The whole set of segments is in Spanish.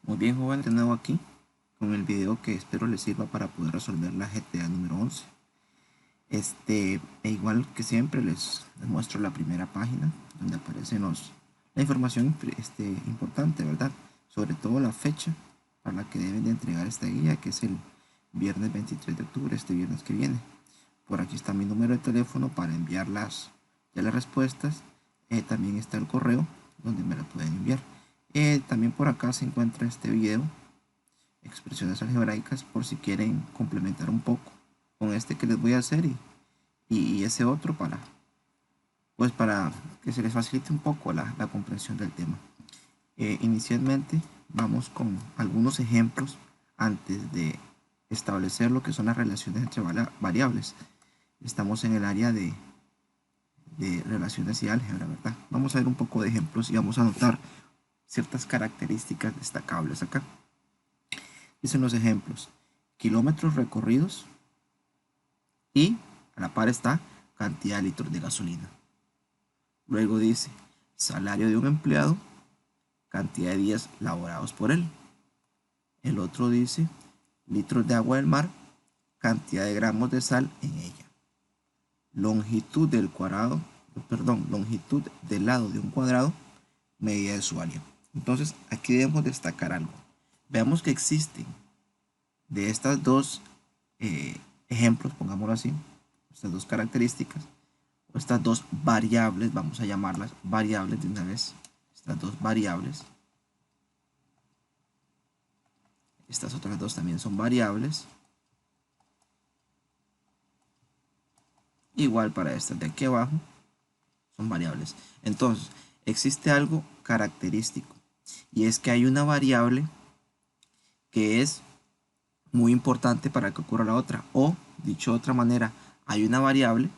Muy bien, jóvenes, de nuevo aquí con el video que espero les sirva para poder resolver la GTA número 11. Igual que siempre les muestro la primera página donde aparece la información importante, ¿verdad? Sobre todo la fecha para la que deben de entregar esta guía, que es el viernes 23 de octubre, este viernes que viene. Por aquí está mi número de teléfono para enviar las respuestas. También está el correo donde me la pueden enviar. También por acá se encuentra este video, expresiones algebraicas, por si quieren complementar un poco con este que les voy a hacer y ese otro para que se les facilite un poco la comprensión del tema. Inicialmente vamos con algunos ejemplos antes de establecer lo que son las relaciones entre variables. Estamos en el área de relaciones y álgebra, ¿verdad? Vamos a ver un poco de ejemplos y vamos a notar ciertas características destacables acá. Dicen los ejemplos: kilómetros recorridos y a la par está cantidad de litros de gasolina. Luego dice salario de un empleado, cantidad de días laborados por él. El otro dice litros de agua del mar, cantidad de gramos de sal en ella. Longitud del longitud del lado de un cuadrado, medida de su área. Entonces aquí debemos destacar algo. Veamos que existen de estas dos ejemplos, pongámoslo así, estas dos características, o estas dos variables, vamos a llamarlas variables de una vez, estas dos variables, estas otras dos también son variables, igual para estas de aquí abajo, son variables. Entonces, existe algo característico, y es que hay una variable que es muy importante para que ocurra la otra, o dicho de otra manera, hay una variable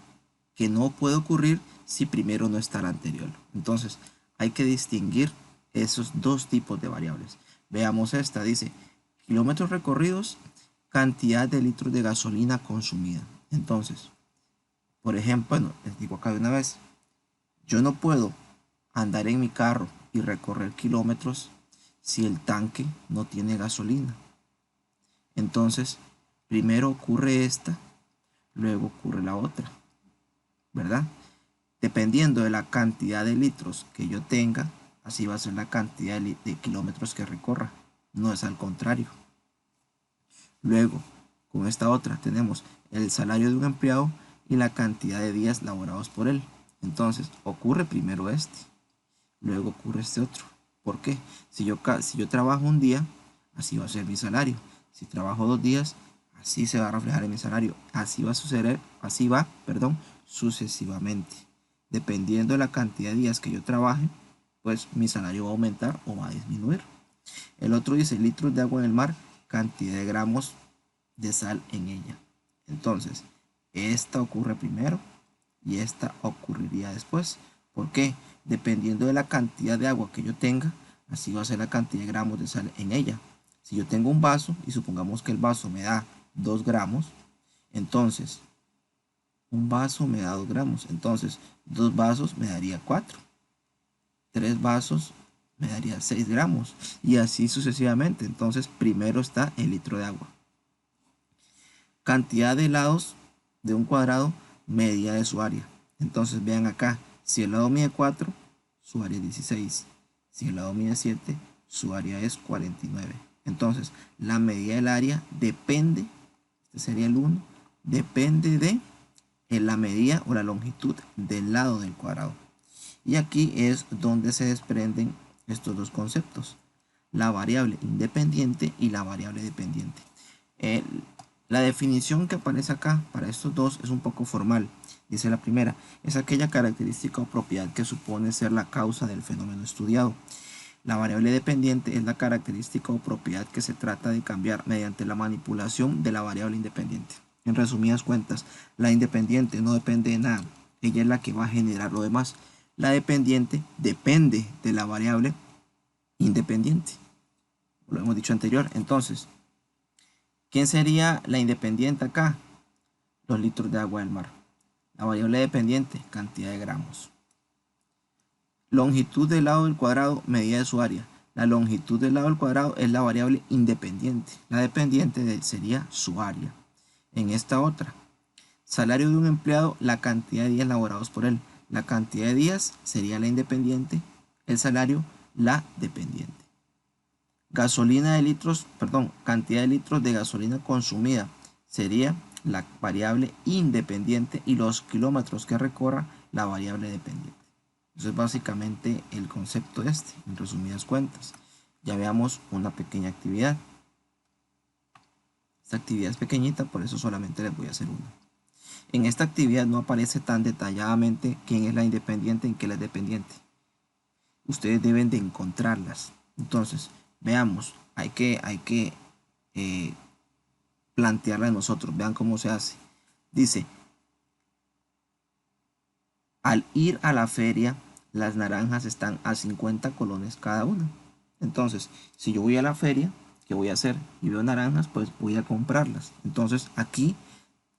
que no puede ocurrir si primero no está la anterior. Entonces hay que distinguir esos dos tipos de variables. Veamos esta, dice kilómetros recorridos, cantidad de litros de gasolina consumida. Entonces, por ejemplo, bueno, les digo acá de una vez, yo no puedo andar en mi carro y recorrer kilómetros si el tanque no tiene gasolina. Entonces, primero ocurre esta, luego ocurre la otra, ¿verdad? Dependiendo de la cantidad de litros que yo tenga, así va a ser la cantidad de kilómetros que recorra. No es al contrario. Luego, con esta otra tenemos el salario de un empleado y la cantidad de días laborados por él. Entonces, ocurre primero este, luego ocurre este otro. ¿Por qué? Si yo trabajo un día, así va a ser mi salario. Si trabajo 2 días, así se va a reflejar en mi salario. Así va a suceder, sucesivamente. Dependiendo de la cantidad de días que yo trabaje, pues mi salario va a aumentar o va a disminuir. El otro dice litros de agua en el mar, cantidad de gramos de sal en ella. Entonces, esta ocurre primero y esta ocurriría después. ¿Por qué? Dependiendo de la cantidad de agua que yo tenga, así va a ser la cantidad de gramos de sal en ella. Si yo tengo un vaso y supongamos que el vaso me da 2 gramos, entonces un vaso me da 2 gramos, entonces 2 vasos me daría 4, 3 vasos me daría 6 gramos y así sucesivamente. Entonces primero está el litro de agua. Cantidad de lados de un cuadrado, medida de su área. Entonces vean acá, si el lado mide 4, su área es 16. Si el lado mide 7, su área es 49. Entonces la medida del área depende, este sería el 1, depende de la medida o la longitud del lado del cuadrado. Y aquí es donde se desprenden estos dos conceptos, la variable independiente y la variable dependiente. La definición que aparece acá para estos dos es un poco formal. Dice la primera, es aquella característica o propiedad que supone ser la causa del fenómeno estudiado. La variable dependiente es la característica o propiedad que se trata de cambiar mediante la manipulación de la variable independiente. En resumidas cuentas, la independiente no depende de nada, ella es la que va a generar lo demás. La dependiente depende de la variable independiente. Lo hemos dicho anterior. Entonces, ¿quién sería la independiente acá? Los litros de agua del mar. La variable dependiente, cantidad de gramos. Longitud del lado del cuadrado, medida de su área. La longitud del lado al cuadrado es la variable independiente. La dependiente sería su área. En esta otra, salario de un empleado, la cantidad de días laborados por él. La cantidad de días sería la independiente, el salario, la dependiente. Gasolina de litros, perdón, cantidad de litros de gasolina consumida sería la variable independiente y los kilómetros que recorra la variable dependiente. Eso es básicamente el concepto este, en resumidas cuentas. Ya veamos una pequeña actividad. Esta actividad es pequeñita, por eso solamente les voy a hacer una. En esta actividad no aparece tan detalladamente quién es la independiente y quién es la dependiente. Ustedes deben de encontrarlas. Entonces, veamos, hay que plantearla nosotros. Vean cómo se hace. Dice, al ir a la feria, las naranjas están a 50 colones cada una. Entonces, si yo voy a la feria, ¿qué voy a hacer? Y veo naranjas, pues voy a comprarlas. Entonces, aquí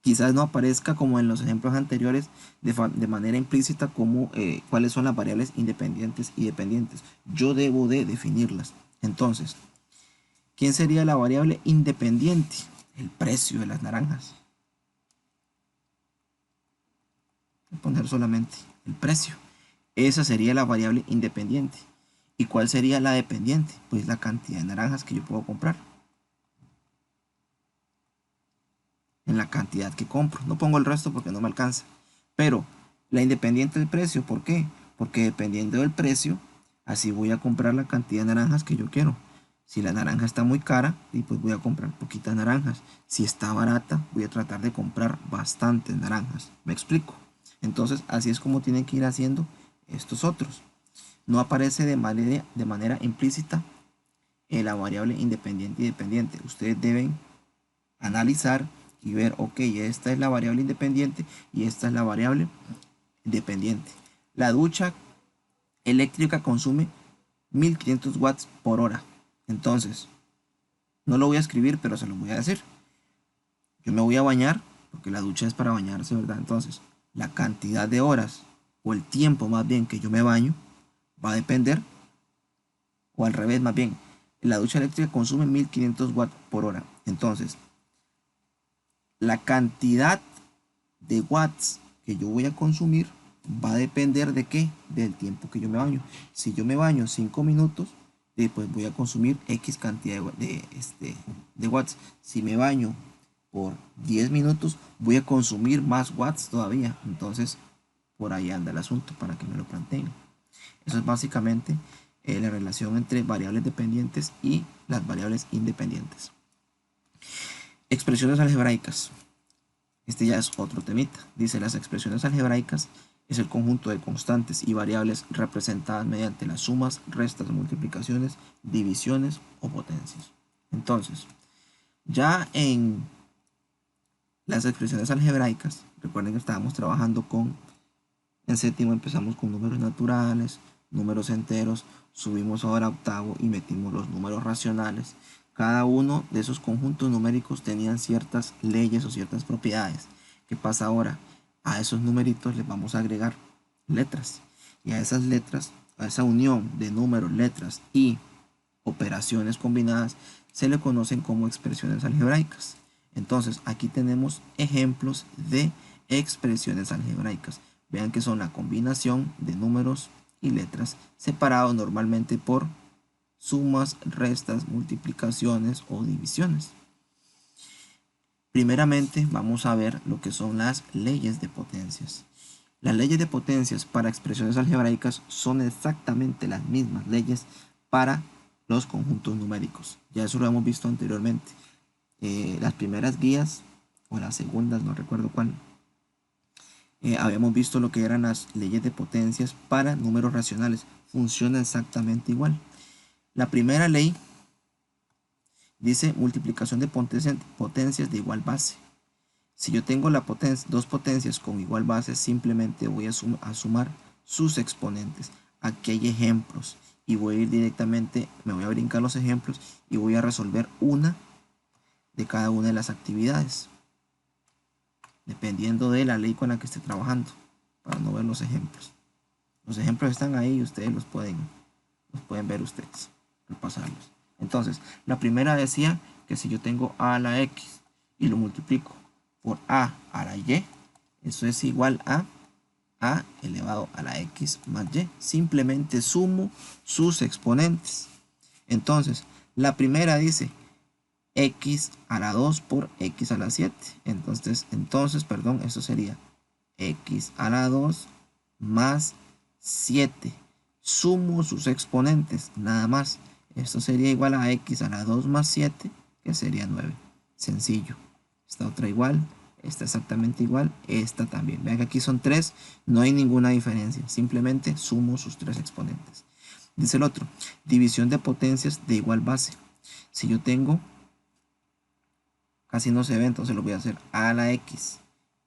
quizás no aparezca como en los ejemplos anteriores de manera implícita como cuáles son las variables independientes y dependientes. Yo debo de definirlas. Entonces, ¿quién sería la variable independiente? El precio de las naranjas. Voy a poner solamente el precio. Esa sería la variable independiente. ¿Y cuál sería la dependiente? Pues la cantidad de naranjas que yo puedo comprar. En la cantidad que compro. No pongo el resto porque no me alcanza. Pero la independiente del precio, ¿por qué? Porque dependiendo del precio, así voy a comprar la cantidad de naranjas que yo quiero. Si la naranja está muy cara, y pues voy a comprar poquitas naranjas. Si está barata, voy a tratar de comprar bastantes naranjas. ¿Me explico? Entonces, así es como tienen que ir haciendo estos otros. No aparece de manera implícita la variable independiente y dependiente. Ustedes deben analizar y ver, ok, esta es la variable independiente y esta es la variable dependiente. La ducha eléctrica consume 1500 watts por hora. Entonces, no lo voy a escribir, pero se lo voy a decir. Yo me voy a bañar, porque la ducha es para bañarse, ¿verdad? Entonces, la cantidad de horas, o el tiempo más bien que yo me baño, va a depender, o al revés más bien, la ducha eléctrica consume 1500 watts por hora. Entonces, la cantidad de watts que yo voy a consumir va a depender de qué, del tiempo que yo me baño. Si yo me baño 5 minutos, pues voy a consumir X cantidad de watts. Si me baño por 10 minutos, voy a consumir más watts todavía. Entonces, por ahí anda el asunto para que me lo planteen. Eso es básicamente la relación entre variables dependientes y las variables independientes. Expresiones algebraicas. Este ya es otro temita. Dice, las expresiones algebraicas es el conjunto de constantes y variables representadas mediante las sumas, restas, multiplicaciones, divisiones o potencias. Entonces, ya en las expresiones algebraicas, recuerden que estábamos trabajando en séptimo empezamos con números naturales, números enteros, subimos ahora a octavo y metimos los números racionales. Cada uno de esos conjuntos numéricos tenían ciertas leyes o ciertas propiedades. ¿Qué pasa ahora? A esos numeritos les vamos a agregar letras. Y a esas letras, a esa unión de números, letras y operaciones combinadas, se le conocen como expresiones algebraicas. Entonces, aquí tenemos ejemplos de expresiones algebraicas. Vean que son la combinación de números y letras separados normalmente por sumas, restas, multiplicaciones o divisiones. Primeramente vamos a ver lo que son las leyes de potencias. Las leyes de potencias para expresiones algebraicas son exactamente las mismas leyes para los conjuntos numéricos. Ya eso lo hemos visto anteriormente. Las primeras guías o las segundas, no recuerdo cuál, habíamos visto lo que eran las leyes de potencias para números racionales. Funciona exactamente igual. La primera ley dice multiplicación de potencias de igual base. Si yo tengo dos potencias con igual base, simplemente voy a sumar sus exponentes. Aquí hay ejemplos y voy a ir directamente, me voy a brincar los ejemplos y voy a resolver una de cada una de las actividades, dependiendo de la ley con la que esté trabajando, para no ver los ejemplos. Los ejemplos están ahí y ustedes los pueden ver ustedes. repasarlos. Entonces, la primera decía que si yo tengo a a la x y lo multiplico por a la y, eso es igual a elevado a la x más y. Simplemente sumo sus exponentes. Entonces, la primera dice x a la 2 por x a la 7. Entonces, perdón, esto sería x a la 2 más 7. Sumo sus exponentes, nada más. Esto sería igual a x a la 2 más 7, que sería 9. Sencillo. Esta otra igual, esta exactamente igual, esta también. Vean que aquí son 3, no hay ninguna diferencia. Simplemente sumo sus 3 exponentes. Dice el otro, división de potencias de igual base. Si yo tengo, casi no se ve, entonces lo voy a hacer a la x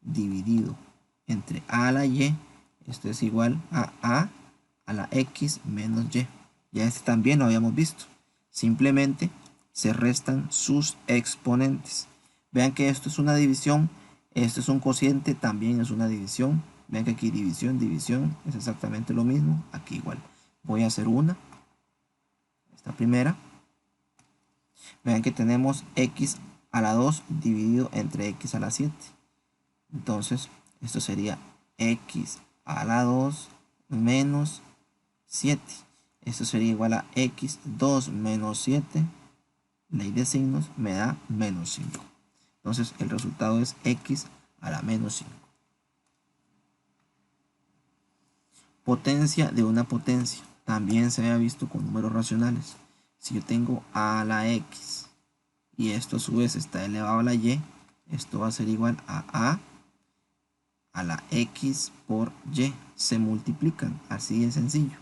dividido entre a la y. Esto es igual a la x menos y. Ya este también lo habíamos visto. Simplemente se restan sus exponentes. Vean que esto es una división, esto es un cociente, también es una división. Vean que aquí división, división, es exactamente lo mismo. Aquí igual. Voy a hacer esta primera. Vean que tenemos x a la 2 dividido entre x a la 7. Entonces, esto sería x a la 2 menos 7. Esto sería igual a x2 menos 7. Ley de signos me da menos 5. Entonces, el resultado es x a la menos 5. Potencia de una potencia. También se había visto con números racionales. Si yo tengo a la x y esto a su vez está elevado a la y, esto va a ser igual a la x por y. Se multiplican, así de sencillo.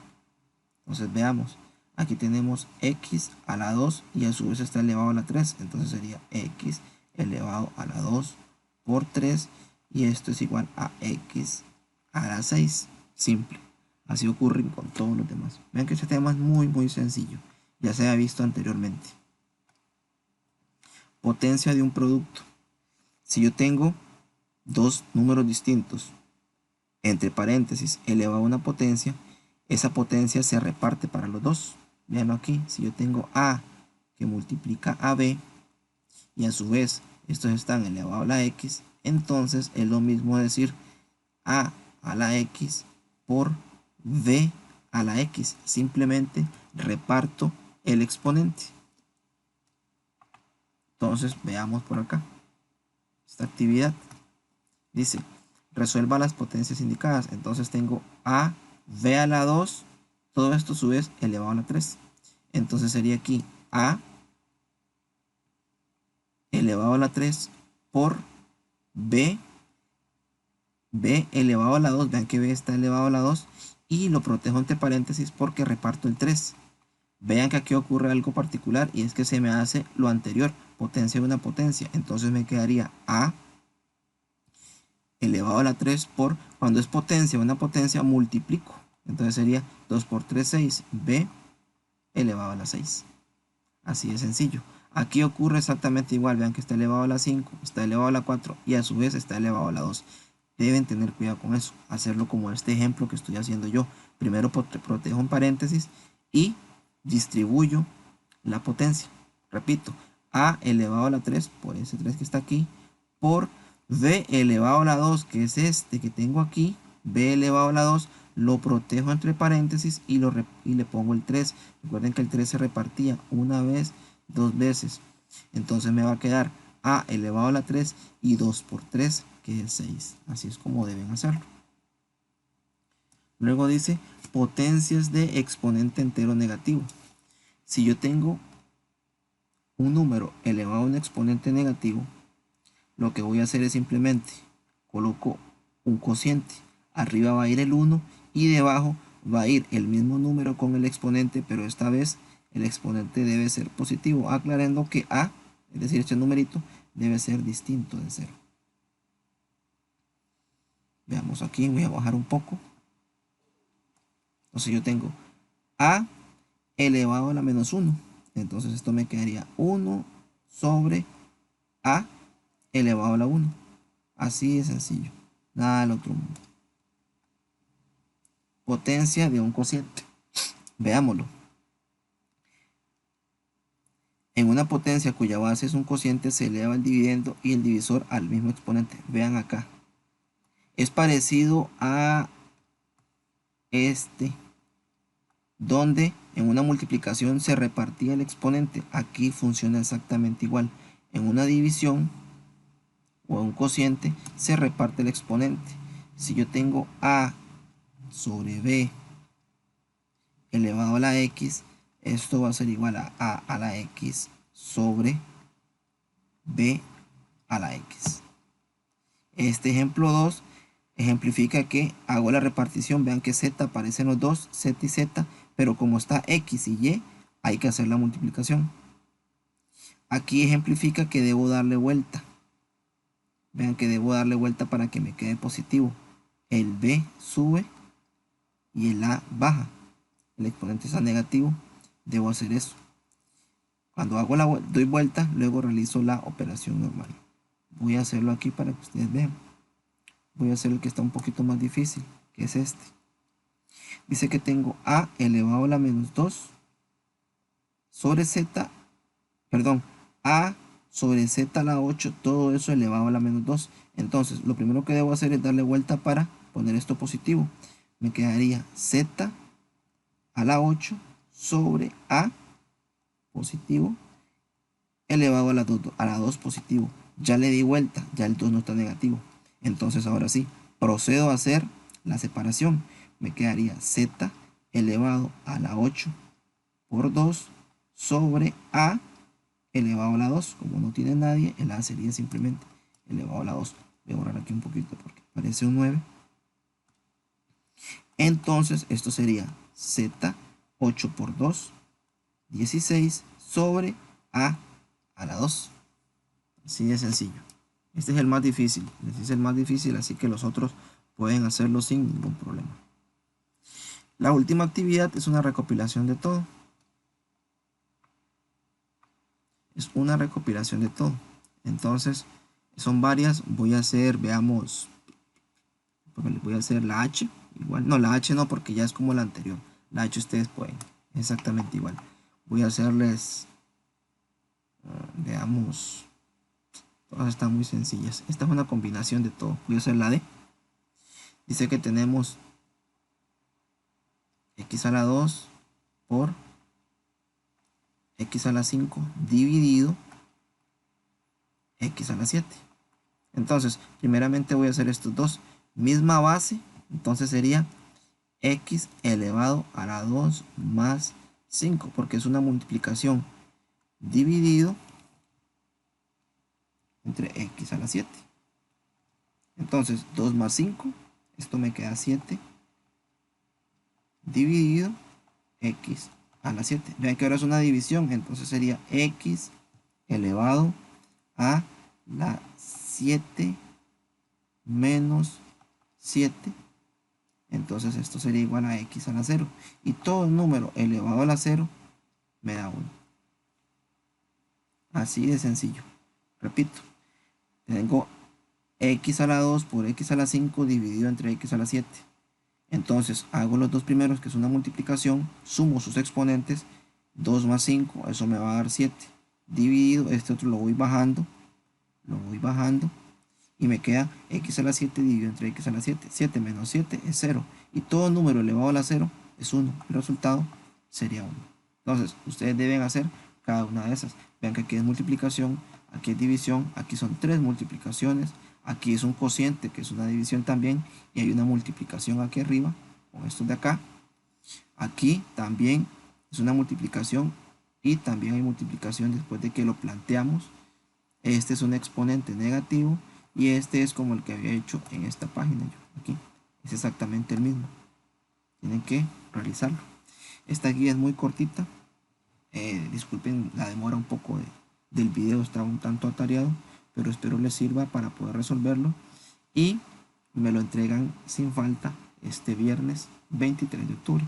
Entonces veamos, aquí tenemos x a la 2 y a su vez está elevado a la 3. Entonces sería x elevado a la 2 por 3 y esto es igual a x a la 6. Simple. Así ocurre con todos los demás. Vean que este tema es muy sencillo. Ya se ha visto anteriormente. Potencia de un producto. Si yo tengo dos números distintos, entre paréntesis, elevado a una potencia, esa potencia se reparte para los dos. Veanlo aquí, si yo tengo a que multiplica a b y a su vez estos están elevados a la x, entonces es lo mismo decir a la x por b a la x. Simplemente reparto el exponente. Entonces veamos por acá esta actividad. Dice, resuelva las potencias indicadas. Entonces tengo a b a la 2, todo esto a su vez elevado a la 3. Entonces sería aquí a elevado a la 3 por b elevado a la 2. Vean que b está elevado a la 2 y lo protejo entre paréntesis porque reparto el 3. Vean que aquí ocurre algo particular y es que se me hace lo anterior, potencia de una potencia. Entonces me quedaría a elevado a la 3 por, cuando es potencia, una potencia, multiplico. Entonces sería 2 por 3, 6. B elevado a la 6. Así de sencillo. Aquí ocurre exactamente igual. Vean que está elevado a la 5, está elevado a la 4 y a su vez está elevado a la 2. Deben tener cuidado con eso. Hacerlo como este ejemplo que estoy haciendo yo. Primero protejo un paréntesis y distribuyo la potencia. Repito, a elevado a la 3 por ese 3 que está aquí, por b elevado a la 2, que es este que tengo aquí, b elevado a la 2, lo protejo entre paréntesis y le pongo el 3. Recuerden que el 3 se repartía una vez, dos veces. Entonces me va a quedar a elevado a la 3 y 2 por 3, que es 6. Así es como deben hacerlo. Luego dice potencias de exponente entero negativo. Si yo tengo un número elevado a un exponente negativo, lo que voy a hacer es simplemente coloco un cociente. Arriba va a ir el 1 y debajo va a ir el mismo número con el exponente, pero esta vez el exponente debe ser positivo, aclarando que a, es decir, este numerito, debe ser distinto de 0. Veamos aquí, voy a bajar un poco. Entonces yo tengo a elevado a la menos 1. Entonces esto me quedaría 1 sobre a elevado a la 1. Así de sencillo. Nada del otro mundo. Potencia de un cociente. Veámoslo. En una potencia cuya base es un cociente se eleva el dividendo y el divisor al mismo exponente. Vean acá. Es parecido a este, donde en una multiplicación se repartía el exponente. Aquí funciona exactamente igual. En una división o un cociente se reparte el exponente. Si yo tengo a sobre b elevado a la x, esto va a ser igual a la x sobre b a la x. Este ejemplo 2 ejemplifica que hago la repartición. Vean que z aparecen los dos, z y z, pero como está x y y, hay que hacer la multiplicación. Aquí ejemplifica que debo darle vuelta. Vean que debo darle vuelta para que me quede positivo. El b sube y el a baja. El exponente está negativo. Debo hacer eso. Cuando hago doy vuelta, luego realizo la operación normal. Voy a hacerlo aquí para que ustedes vean. Voy a hacer el que está un poquito más difícil, que es este. Dice que tengo a elevado a la menos 2 sobre z, perdón, a sobre z a la 8, todo eso elevado a la menos 2. Entonces, lo primero que debo hacer es darle vuelta para poner esto positivo. Me quedaría z a la 8 sobre a positivo elevado a la 2 positivo. Ya le di vuelta, ya el 2 no está negativo. Entonces ahora sí, procedo a hacer la separación. Me quedaría z elevado a la 8 por 2 sobre a elevado a la 2. Como no tiene nadie, el a sería simplemente elevado a la 2. Voy a borrar aquí un poquito porque parece un 9. Entonces esto sería z 8 por 2, 16 sobre a la 2. Así de sencillo. Este es el más difícil. Este es el más difícil, así que los otros pueden hacerlo sin ningún problema. La última actividad es una recopilación de todo. Es una recopilación de todo. Entonces, son varias. Voy a hacer, veamos, voy a hacer la H. Igual, no, la H no, porque ya es como la anterior. La H ustedes pueden, exactamente igual. Voy a hacerles, veamos, todas están muy sencillas. Esta es una combinación de todo. Voy a hacer la D. Dice que tenemos x a la 2 por x a la 5 dividido x a la 7. Entonces, primeramente voy a hacer estos dos. Misma base, entonces sería x elevado a la 2 más 5, porque es una multiplicación dividido entre x a la 7. Entonces, 2 más 5, esto me queda 7, dividido x a la 7. Vean que ahora es una división, entonces sería x elevado a la 7 menos 7. Entonces esto sería igual a x a la 0. Y todo número elevado a la 0 me da 1. Así de sencillo. Repito, tengo x a la 2 por x a la 5 dividido entre x a la 7. Entonces hago los dos primeros, que es una multiplicación, sumo sus exponentes, 2 más 5, eso me va a dar 7. Dividido, este otro lo voy bajando, y me queda x a la 7 dividido entre x a la 7. 7 menos 7 es 0. Y todo número elevado a la 0 es 1. El resultado sería 1. Entonces, ustedes deben hacer cada una de esas. Vean que aquí es multiplicación, aquí es división, aquí son 3 multiplicaciones, aquí es un cociente, que es una división también, y hay una multiplicación aquí arriba, con estos de acá. Aquí también es una multiplicación, y también hay multiplicación después de que lo planteamos. Este es un exponente negativo, y este es como el que había hecho en esta página. Aquí es exactamente el mismo. Tienen que realizarlo. Esta guía es muy cortita. Disculpen la demora un poco del video, está un tanto atareado, pero espero les sirva para poder resolverlo. Y me lo entregan sin falta este viernes 23 de octubre.